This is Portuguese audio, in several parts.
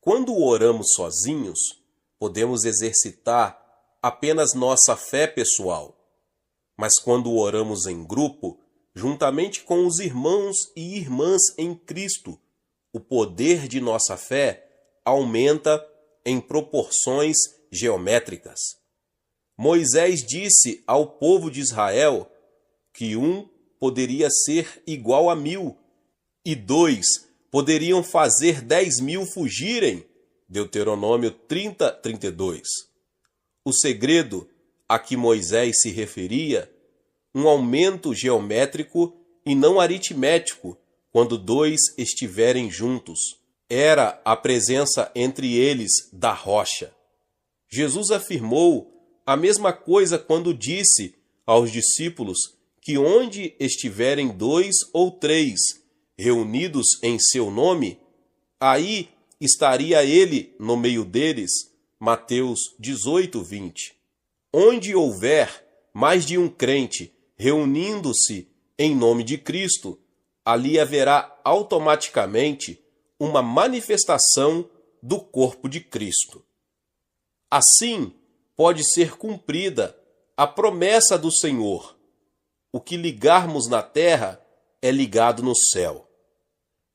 Quando oramos sozinhos, podemos exercitar apenas nossa fé pessoal. Mas quando oramos em grupo, juntamente com os irmãos e irmãs em Cristo, o poder de nossa fé aumenta em proporções geométricas. Moisés disse ao povo de Israel que 1 poderia ser igual a 1000 e 2 poderiam fazer 10.000 fugirem. Deuteronômio 30:32. O segredo a que Moisés se referia, um aumento geométrico e não aritmético quando 2 estiverem juntos, era a presença entre eles da rocha. Jesus afirmou a mesma coisa quando disse aos discípulos que onde estiverem 2 ou 3 reunidos em seu nome, aí estaria ele no meio deles. Mateus 18:20. Onde houver mais de um crente reunindo-se em nome de Cristo, ali haverá automaticamente uma manifestação do corpo de Cristo. Assim, pode ser cumprida a promessa do Senhor: o que ligarmos na terra é ligado no céu.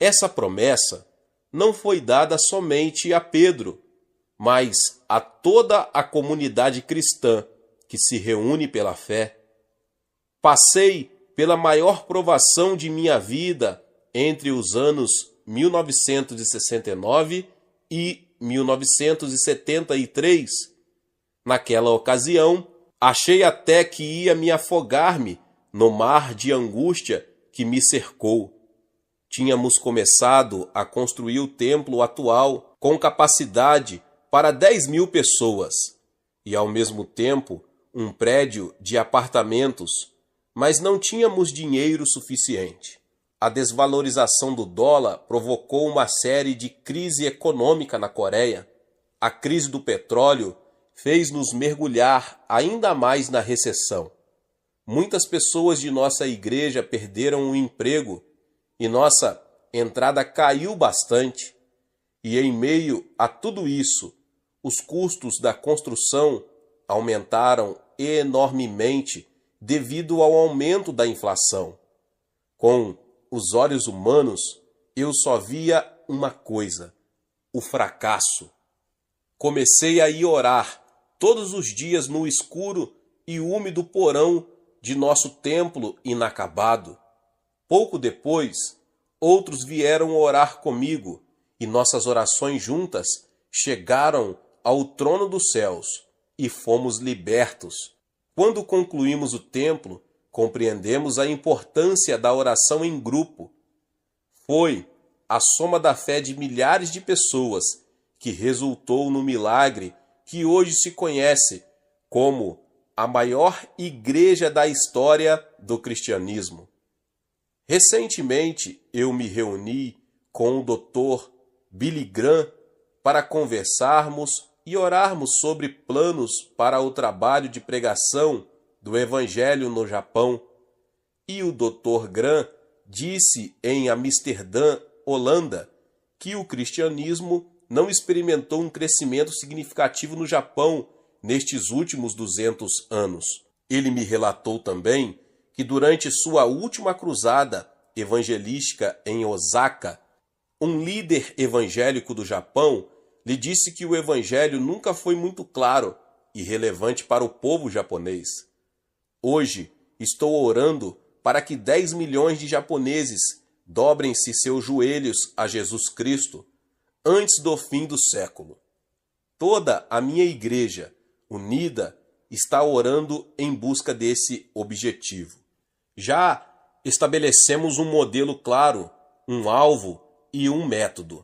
Essa promessa não foi dada somente a Pedro, mas a toda a comunidade cristã que se reúne pela fé. Passei pela maior provação de minha vida entre os anos 1969 e 1973. Naquela ocasião, achei até que ia me afogar-me no mar de angústia que me cercou. Tínhamos começado a construir o templo atual com capacidade para 10.000 pessoas e, ao mesmo tempo, um prédio de apartamentos, mas não tínhamos dinheiro suficiente. A desvalorização do dólar provocou uma série de crise econômica na Coreia. A crise do petróleo fez-nos mergulhar ainda mais na recessão. Muitas pessoas de nossa igreja perderam o emprego e nossa entrada caiu bastante. E em meio a tudo isso, os custos da construção aumentaram enormemente devido ao aumento da inflação. Com os olhos humanos, eu só via uma coisa: o fracasso. Comecei a ir orar todos os dias no escuro e úmido porão de nosso templo inacabado. Pouco depois, outros vieram orar comigo e nossas orações juntas chegaram ao trono dos céus e fomos libertos. Quando concluímos o templo, compreendemos a importância da oração em grupo. Foi a soma da fé de milhares de pessoas que resultou no milagre que hoje se conhece como a maior igreja da história do cristianismo. Recentemente, eu me reuni com o Dr. Billy Graham para conversarmos e orarmos sobre planos para o trabalho de pregação do Evangelho no Japão. E o Dr. Graham disse em Amsterdã, Holanda, que o cristianismo não experimentou um crescimento significativo no Japão nestes últimos 200 anos. Ele me relatou também que durante sua última cruzada evangelística em Osaka, um líder evangélico do Japão lhe disse que o evangelho nunca foi muito claro e relevante para o povo japonês. Hoje estou orando para que 10 milhões de japoneses dobrem-se seus joelhos a Jesus Cristo antes do fim do século. Toda a minha igreja unida está orando em busca desse objetivo. Já estabelecemos um modelo claro, um alvo e um método.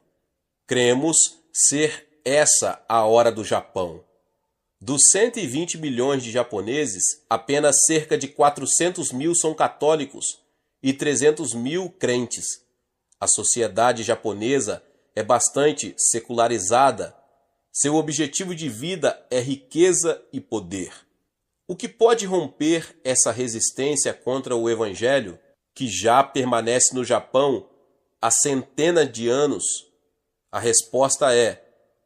Cremos ser essa a hora do Japão. Dos 120 milhões de japoneses, apenas cerca de 400 mil são católicos e 300 mil crentes. A sociedade japonesa é bastante secularizada. Seu objetivo de vida é riqueza e poder. O que pode romper essa resistência contra o Evangelho, que já permanece no Japão há centenas de anos? A resposta é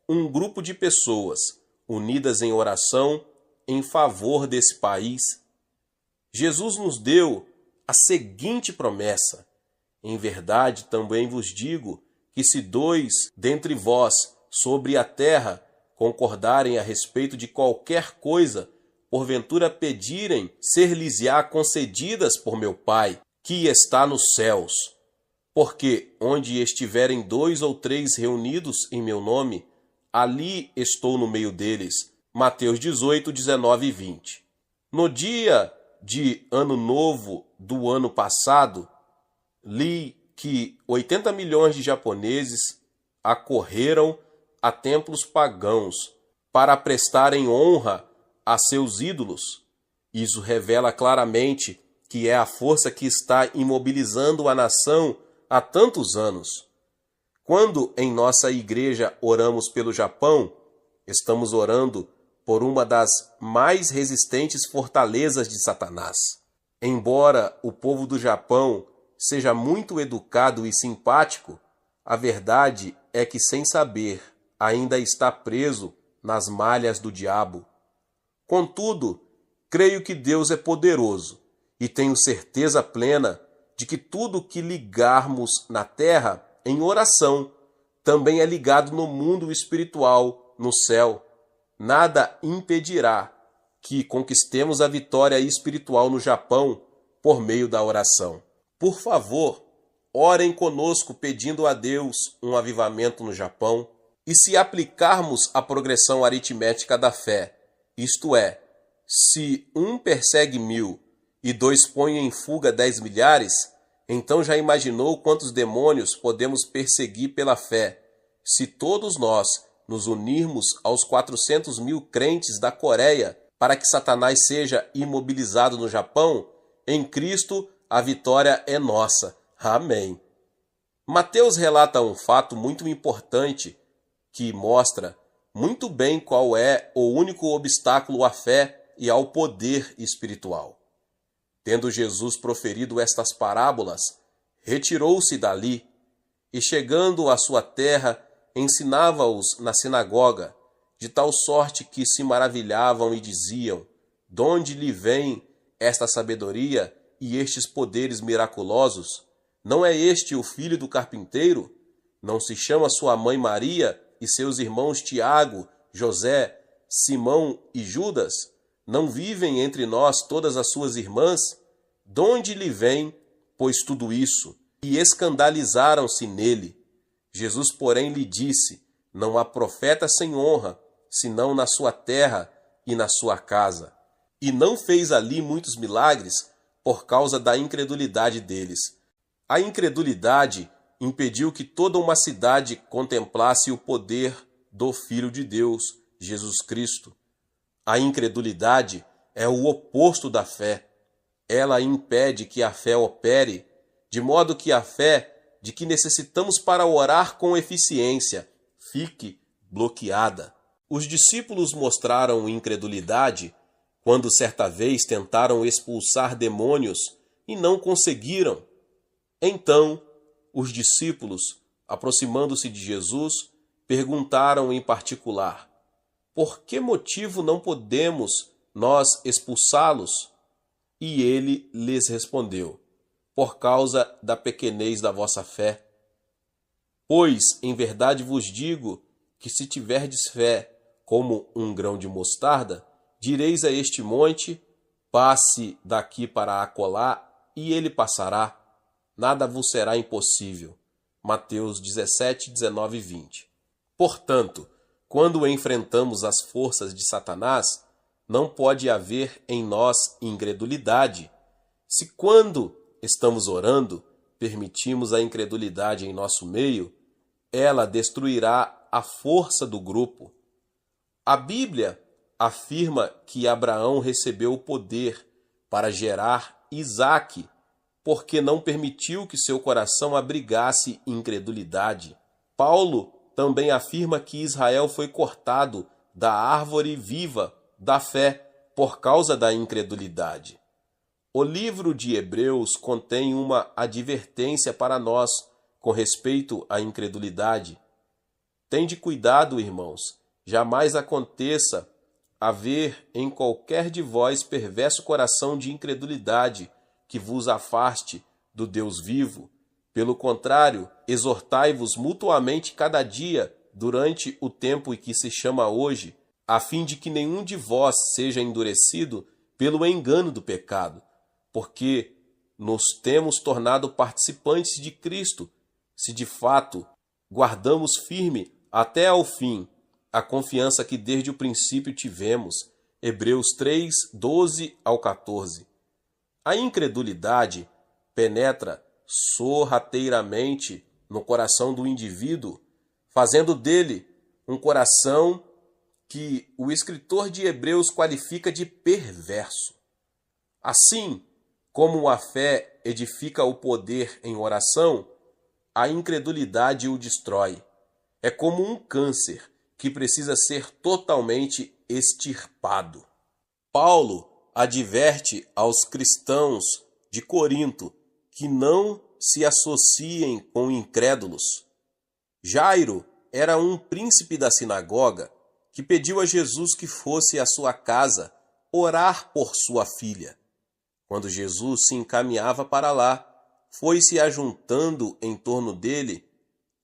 um grupo de pessoas unidas em oração em favor desse país. Jesus nos deu a seguinte promessa: em verdade também vos digo que se 2 dentre vós sobre a terra concordarem a respeito de qualquer coisa, porventura pedirem, ser-lhes-á concedidas por meu Pai, que está nos céus. Porque onde estiverem 2 ou 3 reunidos em meu nome, ali estou no meio deles. Mateus 18, 19 e 20. No dia de Ano Novo do ano passado, li que 80 milhões de japoneses acorreram a templos pagãos para prestarem honra a seus ídolos. Isso revela claramente que é a força que está imobilizando a nação há tantos anos. Quando em nossa igreja oramos pelo Japão, estamos orando por uma das mais resistentes fortalezas de Satanás. Embora o povo do Japão seja muito educado e simpático, a verdade é que, sem saber, ainda está preso nas malhas do diabo. Contudo, creio que Deus é poderoso e tenho certeza plena de que tudo que ligarmos na terra em oração também é ligado no mundo espiritual, no céu. Nada impedirá que conquistemos a vitória espiritual no Japão por meio da oração. Por favor, orem conosco pedindo a Deus um avivamento no Japão. E se aplicarmos a progressão aritmética da fé, isto é, se 1 persegue 1000 e 2 põe em fuga 10 milhares, então já imaginou quantos demônios podemos perseguir pela fé, se todos nós nos unirmos aos 400 mil crentes da Coreia para que Satanás seja imobilizado no Japão? Em Cristo a vitória é nossa. Amém. Mateus relata um fato muito importante que mostra muito bem qual é o único obstáculo à fé e ao poder espiritual. Tendo Jesus proferido estas parábolas, retirou-se dali e, chegando à sua terra, ensinava-os na sinagoga, de tal sorte que se maravilhavam e diziam: "De onde lhe vem esta sabedoria e estes poderes miraculosos? Não é este o filho do carpinteiro? Não se chama sua mãe Maria e seus irmãos Tiago, José, Simão e Judas? Não vivem entre nós todas as suas irmãs? De onde lhe vem, pois, tudo isso?" E escandalizaram-se nele. Jesus, porém, lhe disse: "Não há profeta sem honra, senão na sua terra e na sua casa." E não fez ali muitos milagres por causa da incredulidade deles. A incredulidade impediu que toda uma cidade contemplasse o poder do Filho de Deus, Jesus Cristo. A incredulidade é o oposto da fé. Ela impede que a fé opere, de modo que a fé de que necessitamos para orar com eficiência fique bloqueada. Os discípulos mostraram incredulidade quando certa vez tentaram expulsar demônios e não conseguiram. Então, os discípulos, aproximando-se de Jesus, perguntaram em particular: "Por que motivo não podemos nós expulsá-los?" E ele lhes respondeu: "Por causa da pequenez da vossa fé. Pois, em verdade vos digo que se tiverdes fé como um grão de mostarda, direis a este monte: passe daqui para acolá, e ele passará. Nada vos será impossível." Mateus 17, 19 e 20. Portanto, quando enfrentamos as forças de Satanás, não pode haver em nós incredulidade. Se quando estamos orando, permitimos a incredulidade em nosso meio, ela destruirá a força do grupo. A Bíblia afirma que Abraão recebeu o poder para gerar Isaque, porque não permitiu que seu coração abrigasse incredulidade. Paulo também afirma que Israel foi cortado da árvore viva da fé por causa da incredulidade. O livro de Hebreus contém uma advertência para nós com respeito à incredulidade. Tende cuidado, irmãos, jamais aconteça haver em qualquer de vós perverso coração de incredulidade que vos afaste do Deus vivo. Pelo contrário, exortai-vos mutuamente cada dia durante o tempo em que se chama hoje, a fim de que nenhum de vós seja endurecido pelo engano do pecado, porque nos temos tornado participantes de Cristo, se de fato guardamos firme até ao fim a confiança que desde o princípio tivemos. Hebreus 3, 12 ao 14. A incredulidade penetra sorrateiramente no coração do indivíduo, fazendo dele um coração que o escritor de Hebreus qualifica de perverso. Assim como a fé edifica o poder em oração, a incredulidade o destrói. É como um câncer que precisa ser totalmente extirpado. Paulo adverte aos cristãos de Corinto que não se associem com incrédulos. Jairo era um príncipe da sinagoga que pediu a Jesus que fosse à sua casa orar por sua filha. Quando Jesus se encaminhava para lá, foi-se ajuntando em torno dele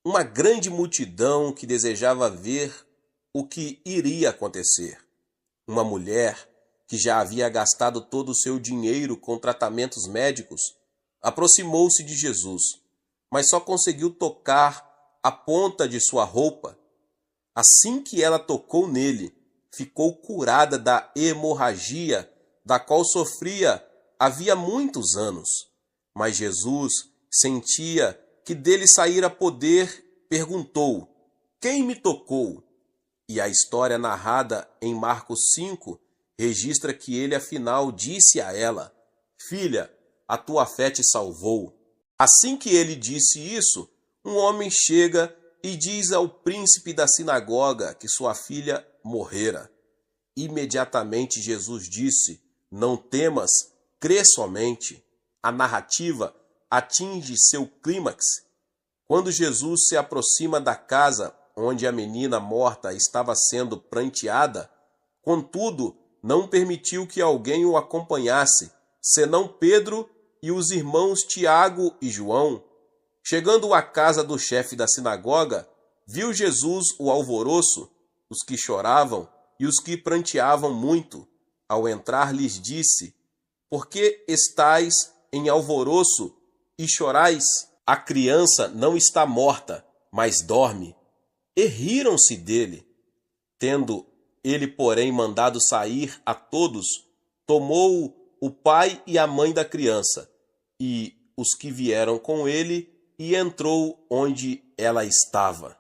uma grande multidão que desejava ver o que iria acontecer. Uma mulher que já havia gastado todo o seu dinheiro com tratamentos médicos aproximou-se de Jesus, mas só conseguiu tocar a ponta de sua roupa. Assim que ela tocou nele, ficou curada da hemorragia da qual sofria havia muitos anos. Mas Jesus sentia que dele saíra poder, perguntou: "Quem me tocou?" E a história narrada em Marcos 5 registra que ele afinal disse a ela: "Filha, a tua fé te salvou." Assim que ele disse isso, um homem chega e diz ao príncipe da sinagoga que sua filha morrera. Imediatamente Jesus disse: "Não temas, crê somente." A narrativa atinge seu clímax quando Jesus se aproxima da casa onde a menina morta estava sendo pranteada. Contudo, não permitiu que alguém o acompanhasse, senão Pedro e os irmãos Tiago e João. Chegando à casa do chefe da sinagoga, viu Jesus o alvoroço, os que choravam e os que pranteavam muito. Ao entrar, lhes disse: "Por que estáis em alvoroço e chorais? A criança não está morta, mas dorme." E riram-se dele. Tendo ele, porém, mandado sair a todos, tomou o pai e a mãe da criança e os que vieram com ele e entrou onde ela estava.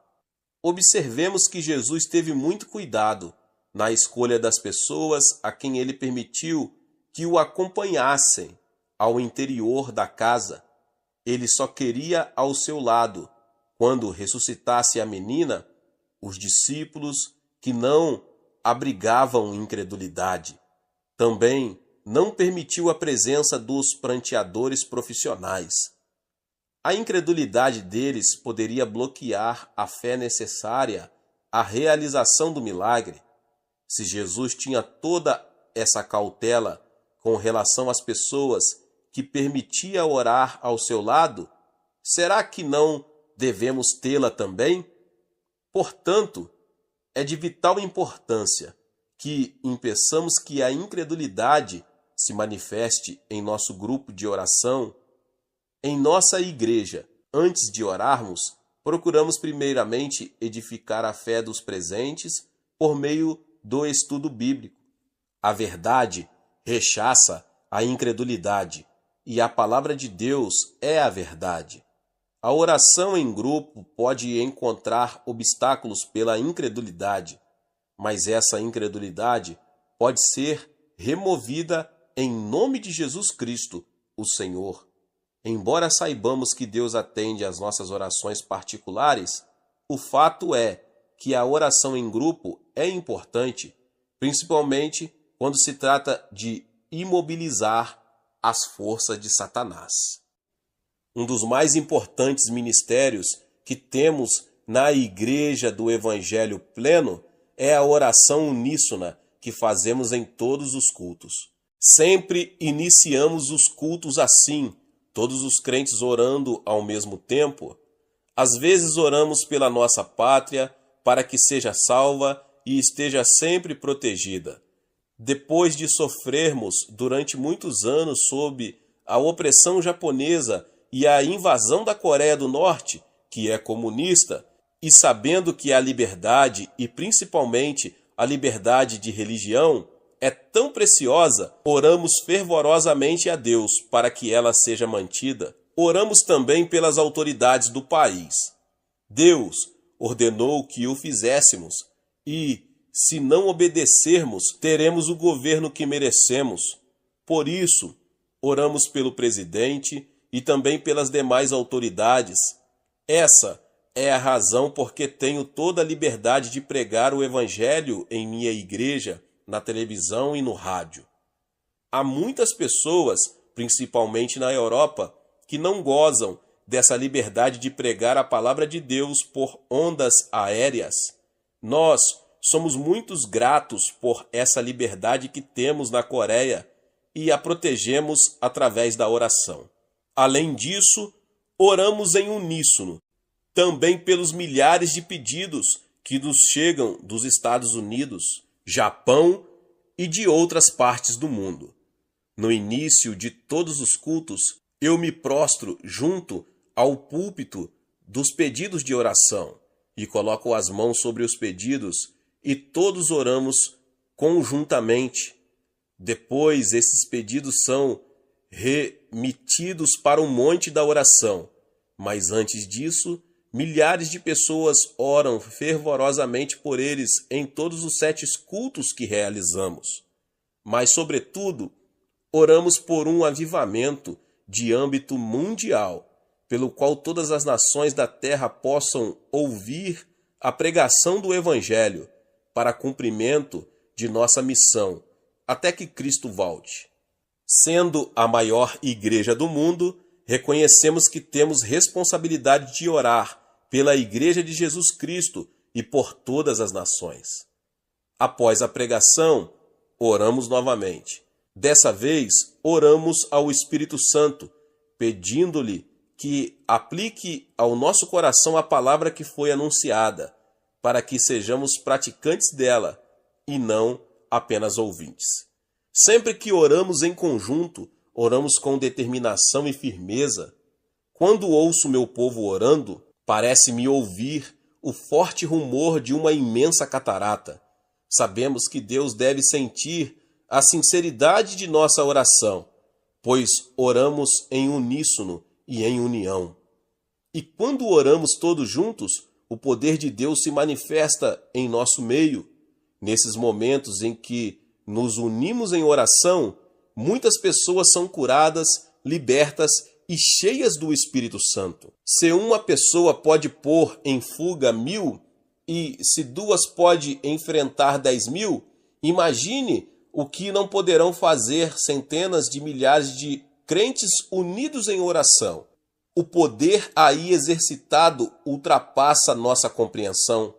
Observemos que Jesus teve muito cuidado na escolha das pessoas a quem ele permitiu que o acompanhassem ao interior da casa. Ele só queria ao seu lado, quando ressuscitasse a menina, os discípulos que não abrigavam incredulidade. Também não permitiu a presença dos pranteadores profissionais. A incredulidade deles poderia bloquear a fé necessária à realização do milagre. Se Jesus tinha toda essa cautela com relação às pessoas que permitia orar ao seu lado, será que não devemos tê-la também? Portanto, é de vital importância que impeçamos que a incredulidade se manifeste em nosso grupo de oração. Em nossa igreja, antes de orarmos, procuramos primeiramente edificar a fé dos presentes por meio do estudo bíblico. A verdade rechaça a incredulidade e a palavra de Deus é a verdade. A oração em grupo pode encontrar obstáculos pela incredulidade, mas essa incredulidade pode ser removida em nome de Jesus Cristo, o Senhor. Embora saibamos que Deus atende às nossas orações particulares, o fato é que a oração em grupo é importante, principalmente quando se trata de imobilizar as forças de Satanás. Um dos mais importantes ministérios que temos na Igreja do Evangelho Pleno é a oração uníssona que fazemos em todos os cultos. Sempre iniciamos os cultos assim, todos os crentes orando ao mesmo tempo. Às vezes oramos pela nossa pátria, para que seja salva e esteja sempre protegida. Depois de sofrermos durante muitos anos sob a opressão japonesa e a invasão da Coreia do Norte, que é comunista, e sabendo que a liberdade, e principalmente a liberdade de religião, é tão preciosa, oramos fervorosamente a Deus para que ela seja mantida. Oramos também pelas autoridades do país. Deus ordenou que o fizéssemos e, se não obedecermos, teremos o governo que merecemos. Por isso, oramos pelo presidente e também pelas demais autoridades. Essa é a razão porque tenho toda a liberdade de pregar o Evangelho em minha igreja, na televisão e no rádio. Há muitas pessoas, principalmente na Europa, que não gozam dessa liberdade de pregar a palavra de Deus por ondas aéreas. Nós somos muito gratos por essa liberdade que temos na Coreia e a protegemos através da oração. Além disso, oramos em uníssono, também pelos milhares de pedidos que nos chegam dos Estados Unidos, Japão e de outras partes do mundo. No início de todos os cultos, eu me prostro junto ao púlpito dos pedidos de oração e coloco as mãos sobre os pedidos e todos oramos conjuntamente. Depois, esses pedidos são remetidos para o monte da oração. Mas antes disso, milhares de pessoas oram fervorosamente por eles em todos os 7 cultos que realizamos. Mas, sobretudo, oramos por um avivamento de âmbito mundial, pelo qual todas as nações da terra possam ouvir a pregação do Evangelho para cumprimento de nossa missão, até que Cristo volte. Sendo a maior igreja do mundo, reconhecemos que temos responsabilidade de orar pela Igreja de Jesus Cristo e por todas as nações. Após a pregação, oramos novamente. Dessa vez, oramos ao Espírito Santo, pedindo-lhe que aplique ao nosso coração a palavra que foi anunciada, para que sejamos praticantes dela e não apenas ouvintes. Sempre que oramos em conjunto, oramos com determinação e firmeza. Quando ouço meu povo orando, parece-me ouvir o forte rumor de uma imensa catarata. Sabemos que Deus deve sentir a sinceridade de nossa oração, pois oramos em uníssono e em união. E quando oramos todos juntos, o poder de Deus se manifesta em nosso meio. Nesses momentos em que nos unimos em oração, muitas pessoas são curadas, libertas e cheias do Espírito Santo. Se uma pessoa pode pôr em fuga 1000 e se 2 pode enfrentar 10.000, imagine o que não poderão fazer centenas de milhares de crentes unidos em oração. O poder aí exercitado ultrapassa nossa compreensão.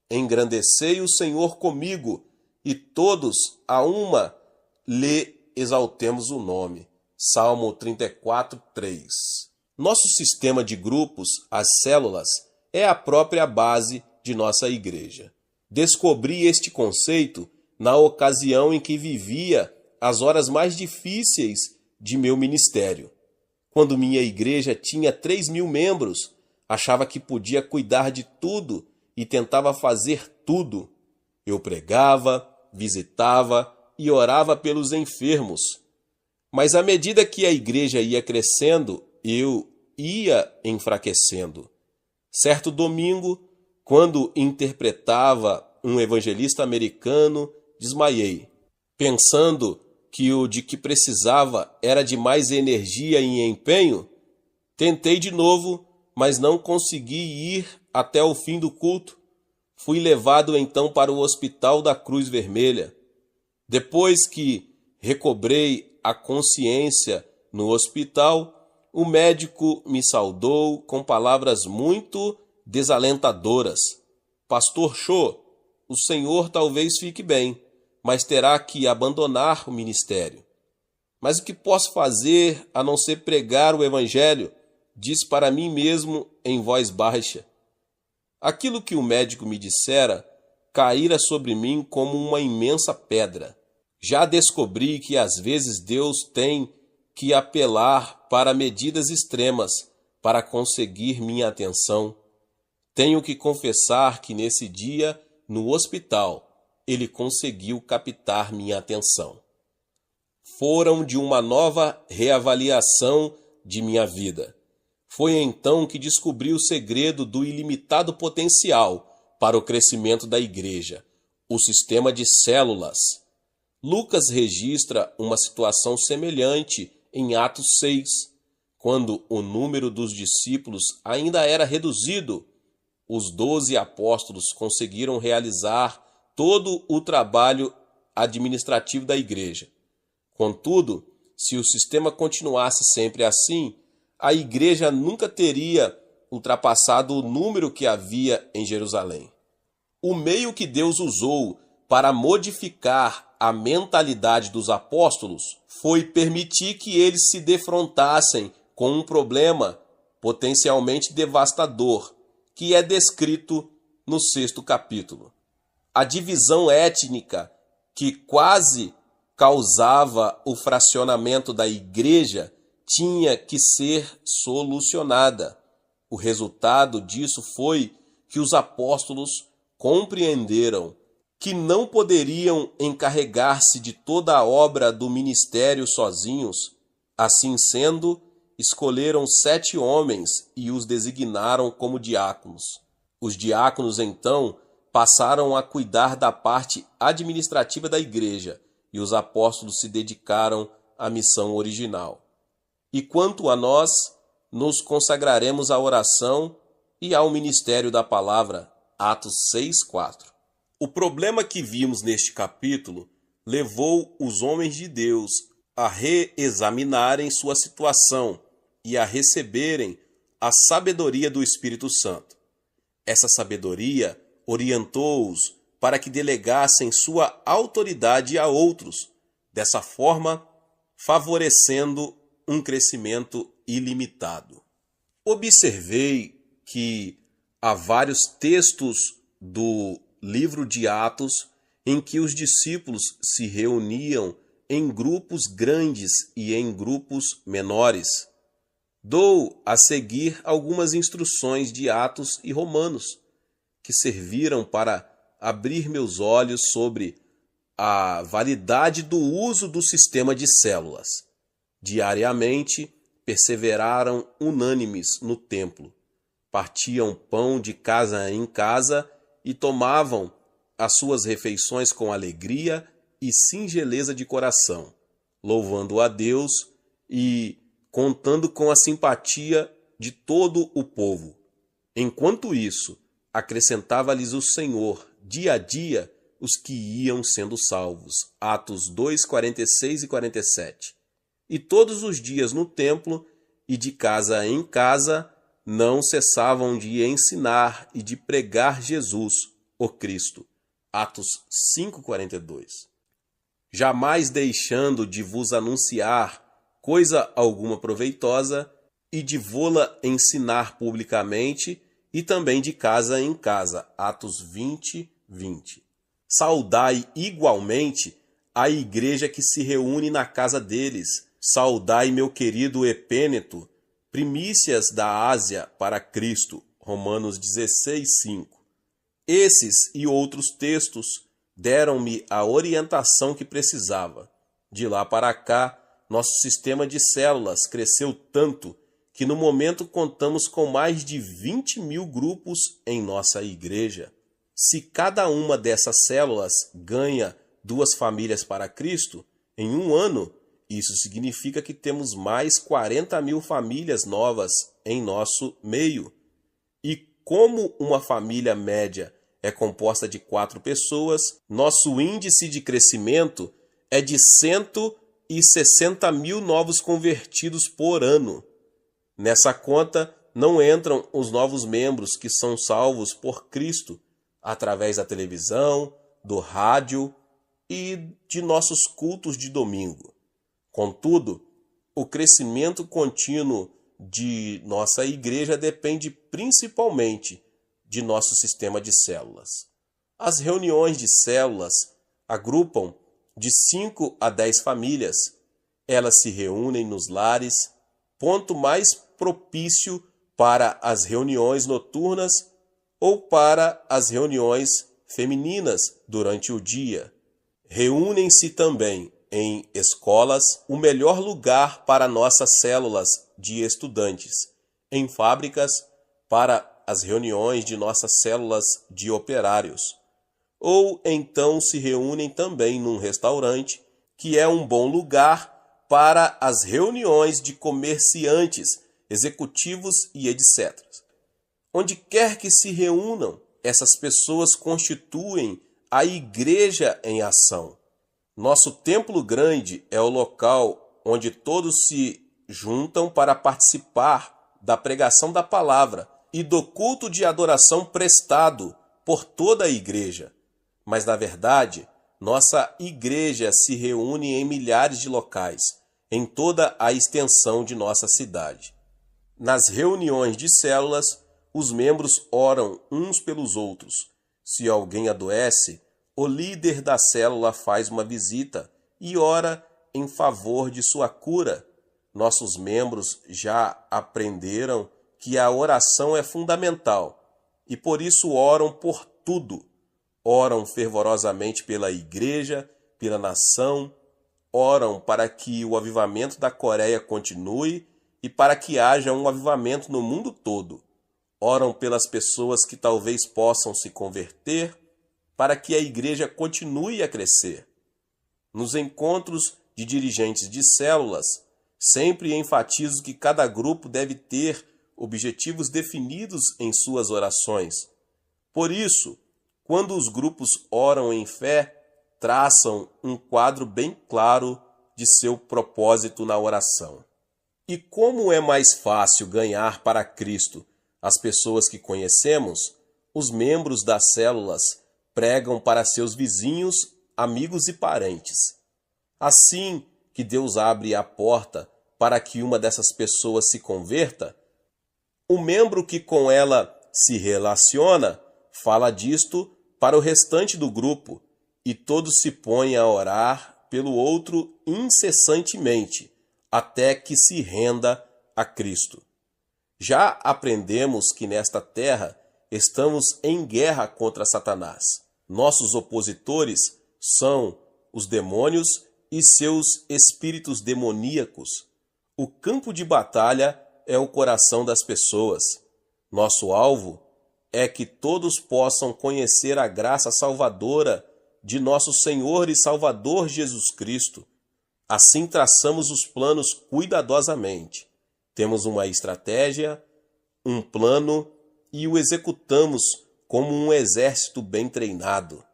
Engrandecei o Senhor comigo, e todos a uma lhe exaltemos o nome. Salmo 34, 3. Nosso sistema de grupos, as células, é a própria base de nossa igreja. Descobri este conceito na ocasião em que vivia as horas mais difíceis de meu ministério. Quando minha igreja tinha 3.000 membros, achava que podia cuidar de tudo e tentava fazer tudo. Eu pregava, visitava e orava pelos enfermos. Mas à medida que a igreja ia crescendo, eu ia enfraquecendo. Certo domingo, quando interpretava um evangelista americano, desmaiei, pensando que o de que precisava era de mais energia e empenho. Tentei de novo, mas não consegui ir até o fim do culto. Fui levado então para o Hospital da Cruz Vermelha. Depois que recobrei a consciência no hospital, o médico me saudou com palavras muito desalentadoras. Pastor Cho, o senhor talvez fique bem, mas terá que abandonar o ministério. Mas o que posso fazer a não ser pregar o evangelho? Disse para mim mesmo em voz baixa. Aquilo que o médico me dissera caíra sobre mim como uma imensa pedra. Já descobri que às vezes Deus tem que apelar para medidas extremas para conseguir minha atenção. Tenho que confessar que nesse dia, no hospital, ele conseguiu captar minha atenção. Foram de uma nova reavaliação de minha vida. Foi então que descobri o segredo do ilimitado potencial para o crescimento da igreja, o sistema de células. Lucas registra uma situação semelhante em Atos 6, quando o número dos discípulos ainda era reduzido. Os 12 apóstolos conseguiram realizar todo o trabalho administrativo da igreja. Contudo, se o sistema continuasse sempre assim, a igreja nunca teria ultrapassado o número que havia em Jerusalém. O meio que Deus usou para modificar a mentalidade dos apóstolos foi permitir que eles se defrontassem com um problema potencialmente devastador, que é descrito no 6º capítulo. A divisão étnica que quase causava o fracionamento da igreja tinha que ser solucionada. O resultado disso foi que os apóstolos compreenderam que não poderiam encarregar-se de toda a obra do ministério sozinhos. Assim sendo, escolheram 7 homens e os designaram como diáconos. Os diáconos, então, passaram a cuidar da parte administrativa da igreja e os apóstolos se dedicaram à missão original. E quanto a nós, nos consagraremos à oração e ao ministério da palavra. Atos 6:4. O problema que vimos neste capítulo levou os homens de Deus a reexaminarem sua situação e a receberem a sabedoria do Espírito Santo. Essa sabedoria orientou-os para que delegassem sua autoridade a outros, dessa forma favorecendo um crescimento ilimitado. Observei que há vários textos do livro de Atos em que os discípulos se reuniam em grupos grandes e em grupos menores. Dou a seguir algumas instruções de Atos e Romanos, que serviram para abrir meus olhos sobre a validade do uso do sistema de células. Diariamente, perseveraram unânimes no templo, partiam pão de casa em casa e tomavam as suas refeições com alegria e singeleza de coração, louvando a Deus e contando com a simpatia de todo o povo. Enquanto isso, acrescentava-lhes o Senhor, dia a dia, os que iam sendo salvos. Atos 2, 46 e 47. E todos os dias no templo e de casa em casa não cessavam de ensinar e de pregar Jesus, o Cristo. Atos 5:42. Jamais deixando de vos anunciar coisa alguma proveitosa e de vô-la ensinar publicamente e também de casa em casa. Atos 20:20. Saudai igualmente a igreja que se reúne na casa deles. Saudai meu querido Epêneto, primícias da Ásia para Cristo. Romanos 16:5. Esses e outros textos deram-me a orientação que precisava. De lá para cá, nosso sistema de células cresceu tanto que no momento contamos com mais de 20.000 grupos em nossa igreja. Se cada uma dessas células ganha 2 famílias para Cristo, em um ano, isso significa que temos mais 40.000 famílias novas em nosso meio. E como uma família média é composta de 4 pessoas, nosso índice de crescimento é de 160.000 novos convertidos por ano. Nessa conta, não entram os novos membros que são salvos por Cristo através da televisão, do rádio e de nossos cultos de domingo. Contudo, o crescimento contínuo de nossa igreja depende principalmente de nosso sistema de células. As reuniões de células agrupam de 5 a 10 famílias. Elas se reúnem nos lares, ponto mais propício para as reuniões noturnas ou para as reuniões femininas durante o dia. Reúnem-se também em escolas, o melhor lugar para nossas células de estudantes, em fábricas, para as reuniões de nossas células de operários. Ou então se reúnem também num restaurante, que é um bom lugar para as reuniões de comerciantes, executivos e etc. Onde quer que se reúnam, essas pessoas constituem a igreja em ação. Nosso templo grande é o local onde todos se juntam para participar da pregação da palavra e do culto de adoração prestado por toda a igreja. Mas, na verdade, nossa igreja se reúne em milhares de locais, em toda a extensão de nossa cidade. Nas reuniões de células, os membros oram uns pelos outros. Se alguém adoece, o líder da célula faz uma visita e ora em favor de sua cura. Nossos membros já aprenderam que a oração é fundamental e por isso oram por tudo. Oram fervorosamente pela igreja, pela nação, oram para que o avivamento da Coreia continue e para que haja um avivamento no mundo todo. Oram pelas pessoas que talvez possam se converter, para que a igreja continue a crescer. Nos encontros de dirigentes de células, sempre enfatizo que cada grupo deve ter objetivos definidos em suas orações. Por isso, quando os grupos oram em fé, traçam um quadro bem claro de seu propósito na oração. E como é mais fácil ganhar para Cristo as pessoas que conhecemos, os membros das células pregam para seus vizinhos, amigos e parentes. Assim que Deus abre a porta para que uma dessas pessoas se converta, o membro que com ela se relaciona fala disto para o restante do grupo e todos se põem a orar pelo outro incessantemente, até que se renda a Cristo. Já aprendemos que nesta terra estamos em guerra contra Satanás. Nossos opositores são os demônios e seus espíritos demoníacos. O campo de batalha é o coração das pessoas. Nosso alvo é que todos possam conhecer a graça salvadora de nosso Senhor e Salvador Jesus Cristo. Assim traçamos os planos cuidadosamente. Temos uma estratégia, um plano e o executamos como um exército bem treinado.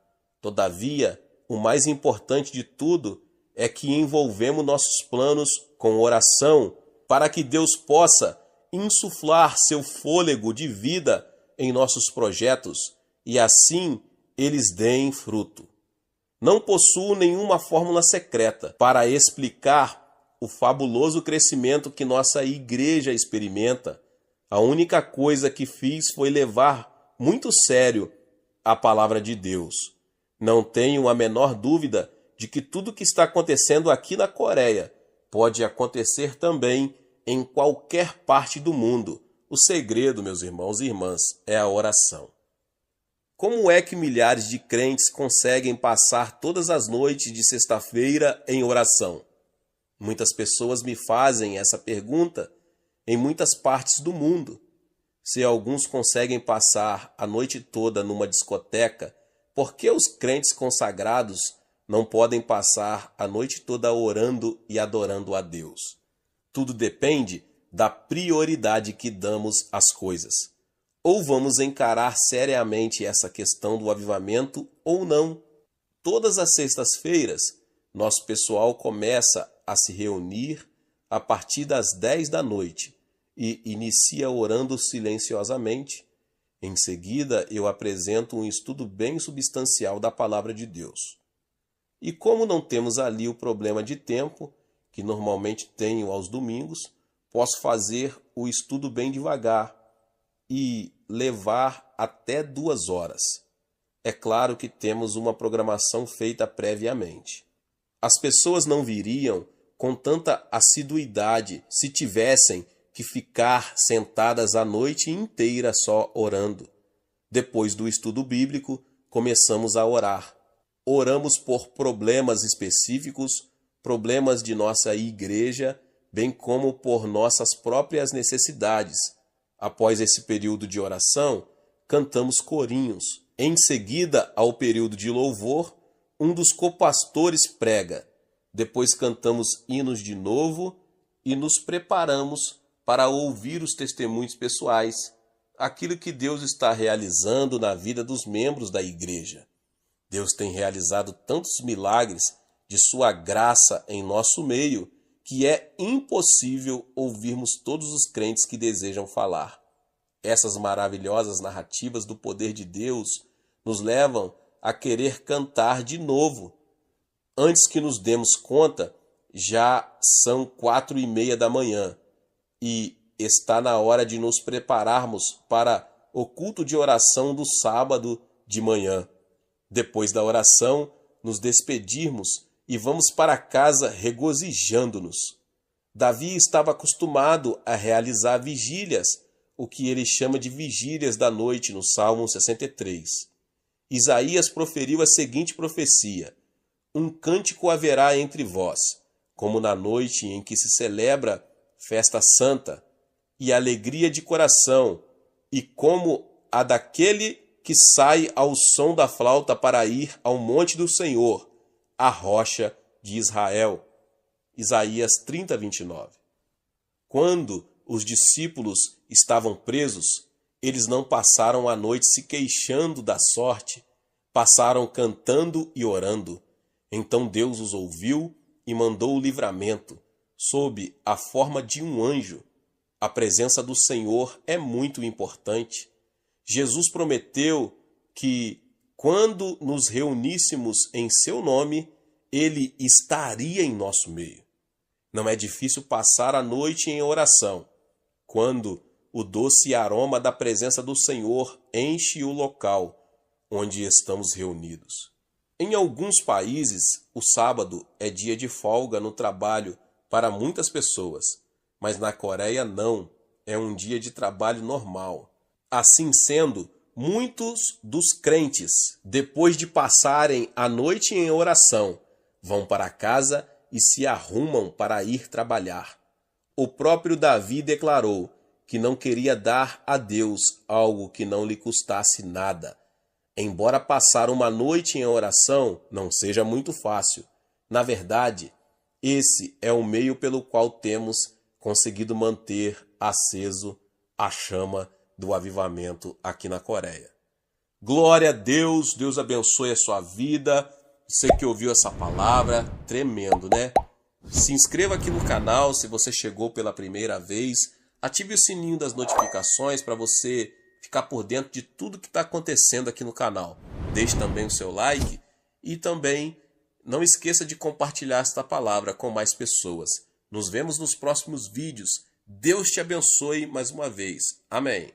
Todavia, o mais importante de tudo é que envolvemos nossos planos com oração para que Deus possa insuflar seu fôlego de vida em nossos projetos e assim eles deem fruto. Não possuo nenhuma fórmula secreta para explicar o fabuloso crescimento que nossa igreja experimenta. A única coisa que fiz foi levar muito sério a palavra de Deus. Não tenho a menor dúvida de que tudo que está acontecendo aqui na Coreia pode acontecer também em qualquer parte do mundo. O segredo, meus irmãos e irmãs, é a oração. Como é que milhares de crentes conseguem passar todas as noites de sexta-feira em oração? Muitas pessoas me fazem essa pergunta em muitas partes do mundo. Se alguns conseguem passar a noite toda numa discoteca, por que os crentes consagrados não podem passar a noite toda orando e adorando a Deus? Tudo depende da prioridade que damos às coisas. Ou vamos encarar seriamente essa questão do avivamento ou não. Todas as sextas-feiras, nosso pessoal começa a se reunir a partir das 10 da noite e inicia orando silenciosamente. Em seguida, eu apresento um estudo bem substancial da Palavra de Deus. E como não temos ali o problema de tempo, que normalmente tenho aos domingos, posso fazer o estudo bem devagar e levar até 2 horas. É claro que temos uma programação feita previamente. As pessoas não viriam com tanta assiduidade se tivessem que ficar sentadas a noite inteira só orando. Depois do estudo bíblico, começamos a orar. Oramos por problemas específicos, problemas de nossa igreja, bem como por nossas próprias necessidades. Após esse período de oração, cantamos corinhos. Em seguida, ao período de louvor, um dos copastores prega. Depois cantamos hinos de novo e nos preparamos para ouvir os testemunhos pessoais, aquilo que Deus está realizando na vida dos membros da igreja. Deus tem realizado tantos milagres de sua graça em nosso meio que é impossível ouvirmos todos os crentes que desejam falar. Essas maravilhosas narrativas do poder de Deus nos levam a querer cantar de novo. Antes que nos demos conta, já são 4:30 da manhã e está na hora de nos prepararmos para o culto de oração do sábado de manhã. Depois da oração, nos despedirmos e vamos para casa regozijando-nos. Davi estava acostumado a realizar vigílias, o que ele chama de vigílias da noite no Salmo 63. Isaías proferiu a seguinte profecia: um cântico haverá entre vós, como na noite em que se celebra festa santa, e alegria de coração, e como a daquele que sai ao som da flauta para ir ao monte do Senhor, a rocha de Israel. Isaías 30:29. Quando os discípulos estavam presos, eles não passaram a noite se queixando da sorte, passaram cantando e orando. Então Deus os ouviu e mandou o livramento, sob a forma de um anjo. A presença do Senhor é muito importante. Jesus prometeu que, quando nos reuníssemos em seu nome, ele estaria em nosso meio. Não é difícil passar a noite em oração, quando o doce aroma da presença do Senhor enche o local onde estamos reunidos. Em alguns países, o sábado é dia de folga no trabalho para muitas pessoas, mas na Coreia não, é um dia de trabalho normal. Assim sendo, muitos dos crentes, depois de passarem a noite em oração, vão para casa e se arrumam para ir trabalhar. O próprio Davi declarou que não queria dar a Deus algo que não lhe custasse nada. Embora passar uma noite em oração não seja muito fácil, na verdade, esse é o meio pelo qual temos conseguido manter aceso a chama do avivamento aqui na Coreia. Glória a Deus, Deus abençoe a sua vida. Você que ouviu essa palavra, tremendo, né? Se inscreva aqui no canal se você chegou pela primeira vez. Ative o sininho das notificações para você ficar por dentro de tudo que está acontecendo aqui no canal. Deixe também o seu like e também não esqueça de compartilhar esta palavra com mais pessoas. Nos vemos nos próximos vídeos. Deus te abençoe mais uma vez. Amém.